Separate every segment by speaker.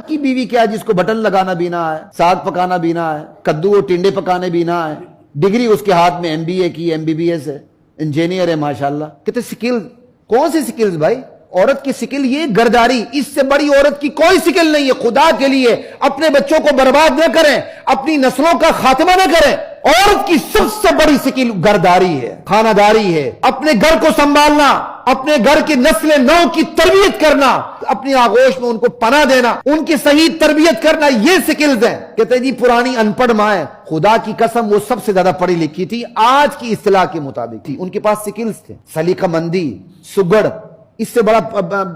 Speaker 1: کی بیوی کیا جس کو بٹن لگانا بھی نہ آئے, ساگ پکانا بھی نہ آئے, کدو اور ٹنڈے پکانے بھی نہ آئے, ڈگری اس کے ہاتھ میں MBA کی, MBBS ہے, انجینئر ہے ماشاءاللہ. کہتے سکل, کون سی سکلز بھائی؟ عورت کی سکل یہ گرداری, اس سے بڑی عورت کی کوئی سکل نہیں ہے. خدا کے لیے اپنے بچوں کو برباد نہ کریں, اپنی نسلوں کا خاتمہ نہ کریں. عورت کی سب سے بڑی سکل گرداری ہے, خانہ داری ہے, اپنے گھر کو سنبھالنا, اپنے گھر کی نسل نو کی تربیت کرنا, اپنی آغوش میں ان کو پناہ دینا, ان کی صحیح تربیت کرنا, یہ سکلز ہیں. کہتے جی پرانی ان پڑھ ماں ہے, خدا کی قسم وہ سب سے زیادہ پڑھی لکھی تھی, آج کی اصطلاح کے مطابق تھی. ان کے پاس سکلز تھے, سلیقہ مندی, سگڑ, اس سے بڑا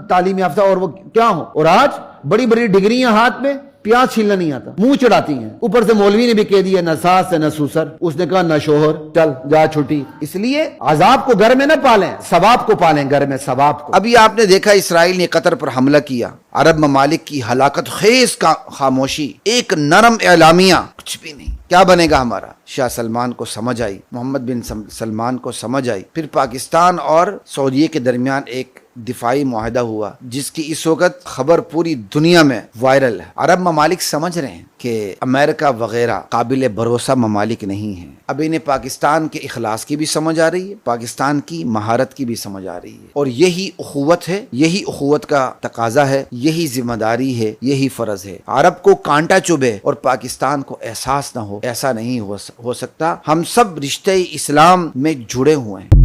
Speaker 1: تعلیم یافتہ اور وہ کیا ہو. اور آج بڑی بڑی ڈگریاں ہاتھ میں, پیاز چھیلنا نہیں آتا, منہ چڑھاتی ہیں. اوپر سے مولوی نے بھی کہہ دیا نہ ساس ہے نہ سوسر, اس نے کہا نہ شوہر, چل جا چھٹی. اس لیے عذاب کو گھر میں نہ پالیں, ثواب کو پالیں گھر میں, ثواب کو.
Speaker 2: ابھی آپ نے دیکھا اسرائیل نے قطر پر حملہ کیا, عرب ممالک کی ہلاکت خیز کا خاموشی, ایک نرم اعلامیہ, کچھ بھی نہیں. کیا بنے گا ہمارا؟ شاہ سلمان کو سمجھ آئی, محمد بن سلمان کو سمجھ آئی. پھر پاکستان اور سعودیہ کے درمیان ایک دفاعی معاہدہ ہوا جس کی اس وقت خبر پوری دنیا میں وائرل ہے. عرب ممالک سمجھ رہے ہیں کہ امریکہ وغیرہ قابل بھروسہ ممالک نہیں ہیں. اب انہیں پاکستان کے اخلاص کی بھی سمجھ آ رہی ہے, پاکستان کی مہارت کی بھی سمجھ آ رہی ہے. اور یہی اخوت ہے, یہی اخوت کا تقاضا ہے, یہی ذمہ داری ہے, یہی فرض ہے. عرب کو کانٹا چبھے اور پاکستان کو احساس نہ ہو, ایسا نہیں ہو سکتا. ہم سب رشتے اسلام میں جڑے ہوئے ہیں.